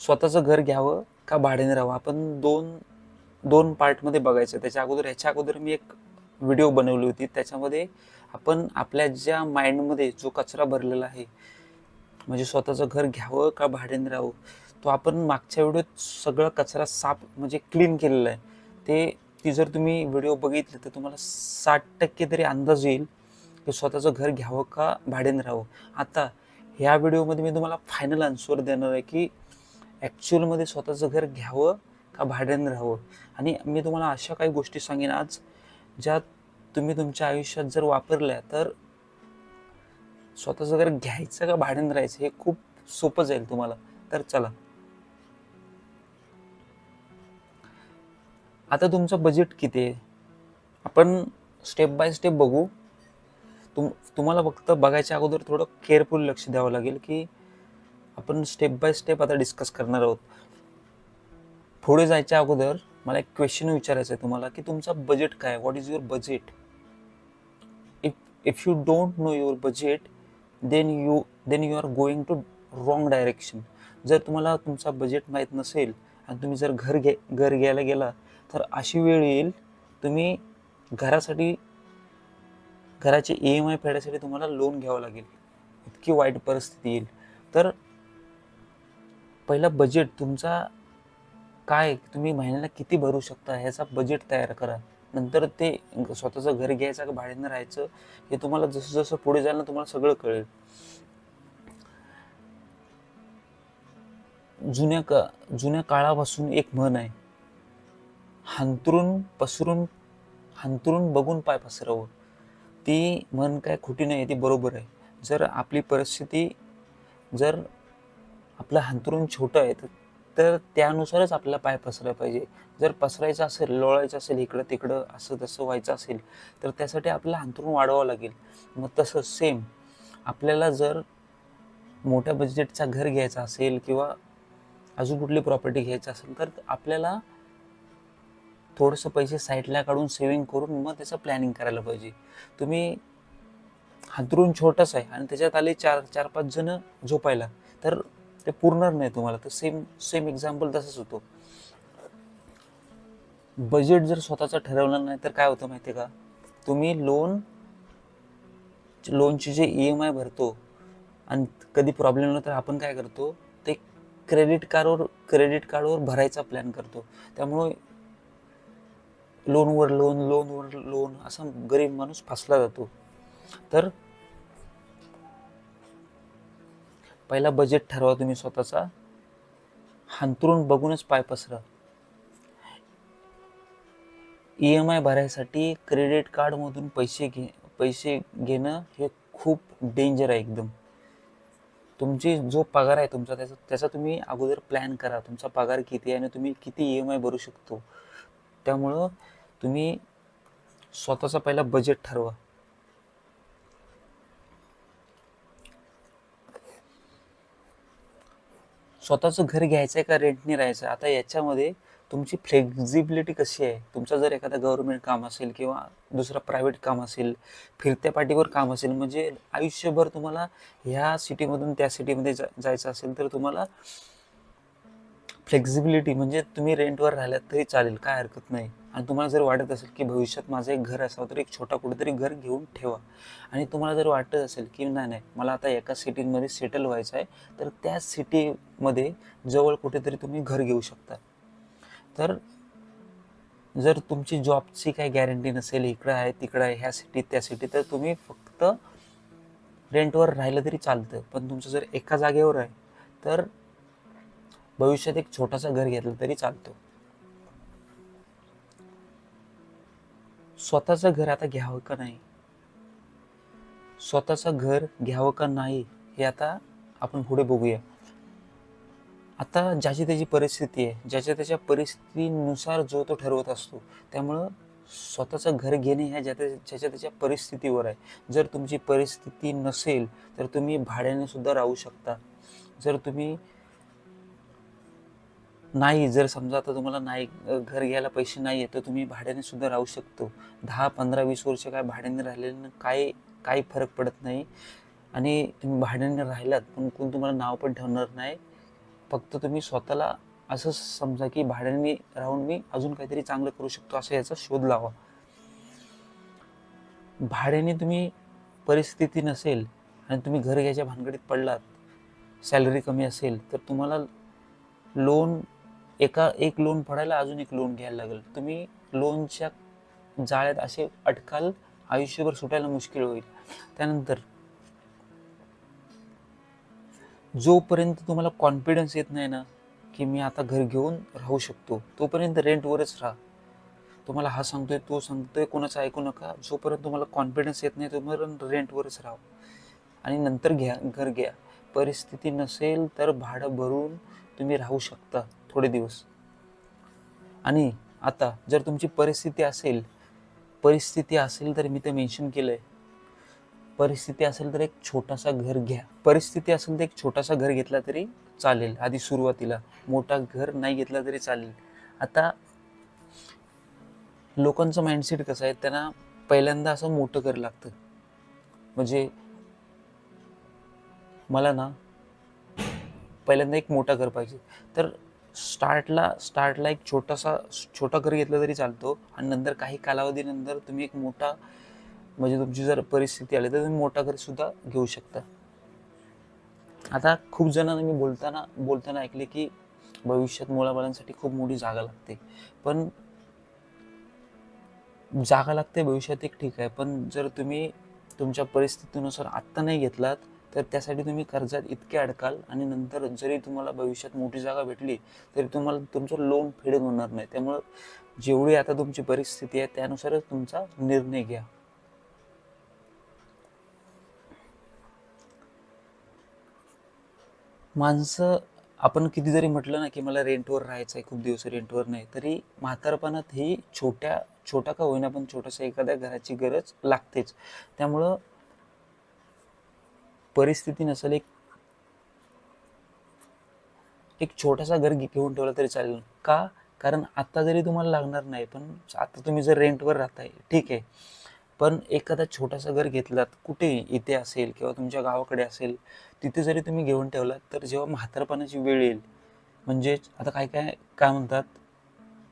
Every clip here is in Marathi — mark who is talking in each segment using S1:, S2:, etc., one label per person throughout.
S1: स्वतःचं घर घ्यावं का भाड्याने राहावं, आपण दोन दोन पार्टमध्ये बघायचं. ह्याच्या अगोदर मी एक व्हिडिओ बनवली होती. त्याच्यामध्ये आपण आपल्या ज्या माइंडमध्ये जो कचरा भरलेला आहे, म्हणजे स्वतःचं घर घ्यावं का भाड्याने राहावं, तो आपण मागच्या व्हिडिओत सगळा कचरा साफ म्हणजे क्लीन केलेला आहे. ती जर तुम्ही व्हिडिओ बघितली तर तुम्हाला 60% तरी अंदाज येईल की स्वतःचं घर घ्यावं का भाड्याने राहावं. आता ह्या व्हिडिओमध्ये मी तुम्हाला फायनल आन्सर देणार आहे की ॲक्च्युअलमध्ये स्वतःचं घर घ्यावं का भाड्याने राहावं. आणि मी तुम्हाला अशा काही गोष्टी सांगेन आज, ज्या तुम्ही तुमच्या आयुष्यात जर वापरल्या तर स्वतःचं घर घ्यायचं का भाड्याने राहायचं हे खूप सोपं जाईल तुम्हाला. तर चला, आता तुमचं बजेट किती आहे आपण स्टेप बाय स्टेप बघू. तुम्हाला फक्त बघायच्या अगोदर थोडं केअरफुल लक्ष द्यावं लागेल की आपण स्टेप बाय स्टेप आता डिस्कस करणार आहोत. पुढे जायच्या अगोदर मला एक क्वेश्चन विचारायचं आहे तुम्हाला की तुमचं बजेट काय, what is your budget. If you don't know your budget then you are going to wrong direction. जर तुम्हाला तुमचा बजेट माहीत नसेल आणि तुम्ही जर घर घ्यायला गेला तर अशी वेळ येईल तुम्ही घराचे EMI फेडायसाठी तुम्हाला लोन घ्यावं लागेल, इतकी वाईट परिस्थिती येईल. तर पहिला बजेट तुमचा काय, तुम्ही महिन्याला किती भरू शकता ह्याचा बजेट तयार करा. नंतर ते स्वतःचं घर घ्यायचं का भाड्यानं राहायचं हे तुम्हाला जसं जसं पुढे जाईल ना तुम्हाला सगळं कळेल. जुन्या काळापासून एक म्हण आहे, हांतरून बघून पाय पसरावं. ती म्हण काय खोटी नाही, ती बरोबर आहे. जर आपलं हांतरून छोटं आहे तर त्यानुसारच आपल्याला पाय पसरायला पाहिजे. जर पसरायचं असेल, लोळायचं असेल, इकडं तिकडं असं तसं व्हायचं असेल तर त्यासाठी आपल्याला हांतरून वाढवावं लागेल. मग तसं सेम आपल्याला जर मोठ्या बजेटचा घर घ्यायचा असेल किंवा अजून कुठली प्रॉपर्टी घ्यायची असेल तर आपल्याला थोडंसं पैसे साईडला काढून सेव्हिंग करून मग त्याचं प्लॅनिंग करायला पाहिजे. तुम्ही हातरून छोटंच आहे आणि त्याच्यात आले चार पाच जण झोपायला तर ते पुरणार नाही तुम्हाला. तर सेम एक्झाम्पल तसंच होतो. बजेट जर स्वतःचं ठरवलं नाही तर काय होतं माहिती आहे का, तुम्ही लोनचे जे EMI भरतो आणि कधी प्रॉब्लेम आला तर आपण काय करतो, ते क्रेडिट कार्डवर भरायचा प्लॅन करतो. त्यामुळे लोनवर लोन असा गरीब माणूस फसला जातो. तर पहिला बजेट ठरवा तुम्ही स्वतःचा, हांतरून बघूनच पाय पसरा. EMI भरायसाठी क्रेडिट कार्डमधून पैसे घेणं हे खूप डेंजर आहे एकदम. तुमची जो पगार आहे तुमचा त्याचा तुम्ही अगोदर प्लॅन करा, तुमचा पगार किती आहे आणि तुम्ही किती EMI भरू शकतो. त्यामुळं तुम्ही स्वतःचा पहिला बजेट ठरवा. स्वतःचं घर घ्यायचं आहे का रेंटने राहायचं, आता याच्यामध्ये तुमची फ्लेक्झिबिलिटी कशी आहे. तुमचं जर एखादा गव्हर्नमेंट काम असेल किंवा दुसरं प्रायव्हेट काम असेल, फिरत्या पाठीवर काम असेल, म्हणजे आयुष्यभर तुम्हाला ह्या सिटीमधून त्या सिटीमध्ये जायचं असेल तर तुम्हाला फ्लेक्झिबिलिटी म्हणजे तुम्ही रेंटवर राहिलात तरी चालेल, काय हरकत नाही. आणि तुम्हाला जर वाटत असेल की भविष्यात माझं एक घर असावं तर एक छोटा कुठेतरी घर घेऊन ठेवा. आणि तुम्हाला जर वाटत असेल की नाही मला आता एका सिटीमध्ये सेटल व्हायचं आहे तर त्या सिटीमध्ये जवळ कुठेतरी तुम्ही घर घेऊ शकता. तर जर तुमची जॉबची काही गॅरंटी नसेल, इकडं आहे तिकडं आहे, ह्या सिटीत त्या सिटीत, तर तुम्ही फक्त रेंटवर राहिलं तरी चालतं. पण तुमचं जर एका जागेवर आहे तर भविष्यात एक छोटासा घर घेतलं तरी चालतं. स्वतःचं घर आता घ्यावं का नाही, स्वतःचं घर घ्यावं का नाही हे आता आपण पुढे बघूया. आता ज्याची त्याची परिस्थिती आहे, ज्याच्या त्याच्या परिस्थितीनुसार जो तो ठरवत असतो. त्यामुळं स्वतःचं घर घेणे ह्या ज्याच्या त्याच्या परिस्थितीवर आहे. जर तुमची परिस्थिती नसेल तर तुम्ही भाड्याने सुद्धा राहू शकता. जर समजा आता तुम्हाला नाही घर घ्यायला पैसे नाही आहेत तर तुम्ही भाड्याने सुद्धा राहू शकतो. 10, 15, 20 वर्ष काय भाड्याने राहिलेलं काही फरक पडत नाही. आणि तुम्ही भाड्याने राहिलात पण कोण तुम्हाला नाव पण ठेवणार नाही. फक्त तुम्ही स्वतःला असं समजा की भाड्याने राहून मी अजून काहीतरी चांगलं करू शकतो, असं याचा शोध लावा. भाड्याने तुम्ही परिस्थिती नसेल आणि तुम्ही घर घ्यायच्या भानगडीत पडलात, सॅलरी कमी असेल, तर तुम्हाला लोन एक लोन पडायला अजून एक लोन घ्यायला लागेल. तुम्ही लोनच्या जाळ्यात असे अटकाल, आयुष्यभर सुटायला मुश्किल होईल. त्यानंतर जोपर्यंत तुम्हाला कॉन्फिडन्स येत नाही ना की मी आता घर घेऊन राहू शकतो, तोपर्यंत रेंटवरच राहा. तुम्हाला हा सांगतोय, तो सांगतोय, कोणाचं ऐकू नका. जोपर्यंत तुम्हाला कॉन्फिडन्स येत नाही तोपर्यंत रेंटवरच राहा आणि नंतर घर घ्या. परिस्थिती नसेल तर भाडं भरून तुम्ही राहू शकता थोडे दिवस. आणि आता जर तुमची परिस्थिती असेल तर मी ते मेन्शन केलंय, परिस्थिती असेल तर एक छोटासा घर घ्या. परिस्थिती असेल तर एक छोटासा घर घेतला तरी चालेल आधी सुरुवातीला, मोठा घर नाही घेतला तरी चालेल. आता लोकांचं माइंडसेट कसं आहे, त्यांना पहिल्यांदा असं मोठं घर लागतं. म्हणजे मला ना पहिल्यांदा एक मोठा घर पाहिजे, तर स्टार्टला एक छोटा घर घेतला तरी चालतो आणि नंतर काही कालावधीनंतर तुम्ही एक मोठा, म्हणजे तुमची जर परिस्थिती आली तर तुम्ही मोठा घर सुद्धा घेऊ शकता. आता खूप जणांना मी बोलताना ऐकले की भविष्यात मुलाबाळांसाठी खूप मोठी जागा लागते. पण जागा लागते भविष्यात एक ठीक आहे, पण जर तुम्ही तुमच्या परिस्थितीनुसार आत्ता नाही घेतलात तर त्यासाठी तुम्ही कर्जात इतके अडकाल आणि नंतर जरी तुम्हाला भविष्यात मोठी जागा भेटली तरी तुम्हाला तुमचं लोन फेड होणार नाही. त्यामुळं जेवढी आता तुमची परिस्थिती आहे त्यानुसारच तुमचा निर्णय घ्या. माणसं, आपण किती जरी म्हटलं ना की मला रेंटवर राहायचं आहे, खूप दिवस रेंटवर नाही, तरी म्हातारपणात ही छोटा का होईना पण छोट्याशा एखाद्या घराची गरज लागतेच. त्यामुळं परिस्थिती नसेल, एक छोटासा घर घेऊन ठेवला तरी चालेल. का? कारण आता जरी तुम्हाला लागणार नाही, पण आता तुम्ही जर रेंटवर राहताय ठीक आहे, पण एखादा छोटासा घर घेतलात कुठे, इथे असेल किंवा तुमच्या गावाकडे असेल, तिथे जरी तुम्ही घेऊन ठेवलात तर जेव्हा म्हातारपणाची वेळ येईल, म्हणजेच आता काय म्हणतात,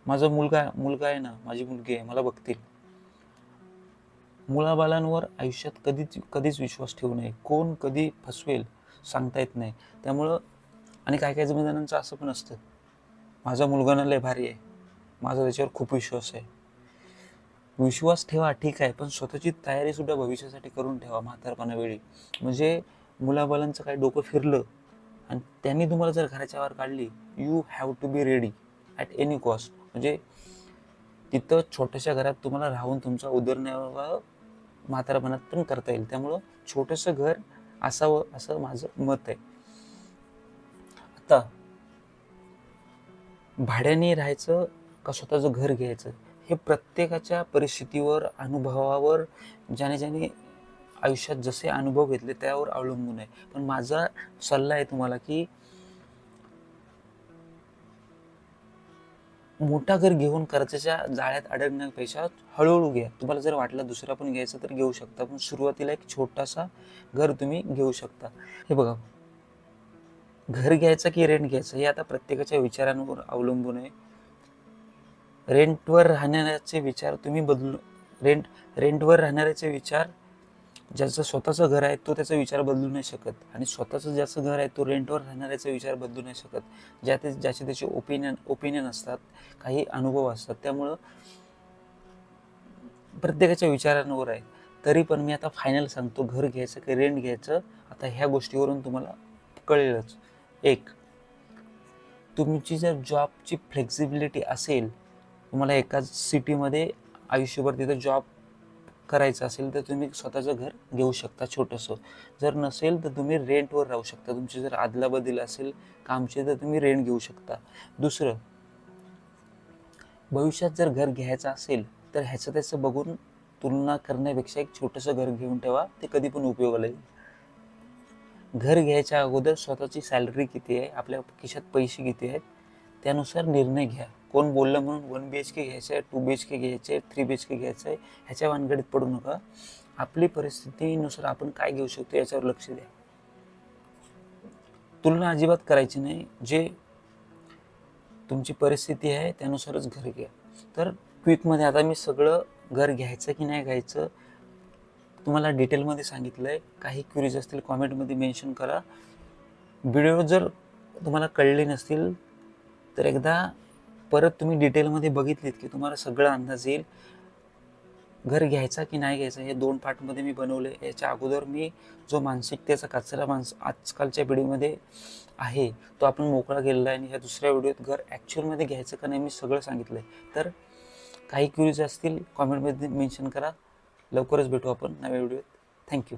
S1: माझा मुलगा आहे ना, माझी मुलगी आहे, मला बघतील. मुलाबाळांवर आयुष्यात कधीच विश्वास ठेवू नये. कोण कधी फसवेल सांगता येत नाही. त्यामुळं, आणि काही जणांचं असं पण असतं, माझा मुलगा ना लय भारी आहे, माझा त्याच्यावर खूप विश्वास आहे. विश्वास ठेवा ठीक आहे, पण स्वतःची तयारी सुद्धा भविष्यासाठी करून ठेवा म्हातारपणावेळी. म्हणजे मुलाबाळांचं काही डोकं फिरलं आणि त्यांनी तुम्हाला जर घराच्या बाहेर काढली, you have to be ready at any cost. म्हणजे तिथं छोट्याशा घरात तुम्हाला राहून तुमचा उदरनिर्वाह म्हातारपणात पण करता येईल. त्यामुळं छोटंसं घर असावं असं माझं मत आहे. आता भाड्याने राहायचं का स्वतःचं घर घ्यायचं, हे प्रत्येकाच्या परिस्थितीवर, अनुभवावर, ज्याने आयुष्यात जसे अनुभव घेतले त्यावर अवलंबून आहे. पण माझा सल्ला आहे तुम्हाला की मोठा घर घेऊन कर्जाच्या जाळ्यात अडकण्यापेक्षा हळूहळू घ्या. तुम्हाला जर वाटलं दुसरा पण घ्यायचा तर घेऊ शकता, पण सुरुवातीला एक छोटासा घर तुम्ही घेऊ शकता. हे बघा, घर घ्यायचं की रेंट घ्यायचं हे आता प्रत्येकाच्या विचारांवर अवलंबून आहे. रेंटवर राहण्याचे विचार तुम्ही रेंटवर राहणाऱ्याचे विचार, ज्याचं स्वतःचं घर आहे तो त्याचा विचार बदलू नाही शकत, आणि स्वतःचं ज्याचं घर आहे तो रेंटवर राहणाऱ्याचा विचार बदलू नाही शकत. ज्याचे त्याचे ओपिनियन असतात, काही अनुभव असतात. त्यामुळं प्रत्येकाच्या विचारांवर आहे. तरी पण मी आता फायनल सांगतो, घर घ्यायचं की रेंट घ्यायचं, आता ह्या गोष्टीवरून तुम्हाला कळेलच. एक, तुमची जर जॉबची फ्लेक्झिबिलिटी असेल, तुम्हाला एकाच सिटीमध्ये आयुष्यभर तिथं जॉब करायचं असेल तर तुम्ही स्वतःचं घर घेऊ शकता छोटंसं. जर नसेल तर तुम्ही रेंटवर राहू शकता. तुमची जर अदलाबदल असेल कामची तर तुम्ही रेंट घेऊ शकता. दुसरं, भविष्यात जर घर घ्यायचं असेल तर ह्याचं त्याचं बघून तुलना करण्यापेक्षा एक छोटंसं घर घेऊन ठेवा, ते कधी पण उपयोगाला येईल. घर घ्यायच्या अगोदर स्वतःची सॅलरी किती आहे, आपल्या खिशात पैसे किती आहेत, त्यानुसार निर्णय घ्या. कोण बोललं म्हणून 1 BHK घ्यायचं आहे, 2 BHK घ्यायचं आहे, 3 BHK घ्यायचं आहे, ह्याच्या भानगडीत पडू नका. आपली परिस्थितीनुसार आपण काय घेऊ शकतो याच्यावर लक्ष द्या. तुलना अजिबात करायची नाही. जे तुमची परिस्थिती आहे त्यानुसारच घर घ्या. तर क्विकमध्ये आता मी सगळं घर घ्यायचं की नाही घ्यायचं तुम्हाला डिटेलमध्ये सांगितलं आहे. काही क्युरीज असतील कॉमेंटमध्ये मेन्शन करा. व्हिडिओ जर तुम्हाला कळले नसतील तर एकदा परत तुम्ही डिटेलमध्ये बघितलीत की तुम्हाला सगळा अंदाज येईल. घर घ्यायचा की नाही घ्यायचा हे 2 पार्टमध्ये मी बनवले. याच्या अगोदर मी जो मानसिकतेचा कचरा आजकालच्या पिढीमध्ये आहे तो आपण मोकळा केलेला आहे आणि ह्या दुसऱ्या व्हिडिओत घर ॲक्च्युअलमध्ये घ्यायचं का नाही मी सगळं सांगितलं आहे. तर काही क्युरीज असतील कॉमेंटमध्ये मेन्शन करा. लवकरच भेटू आपण नव्या व्हिडिओत. थँक्यू.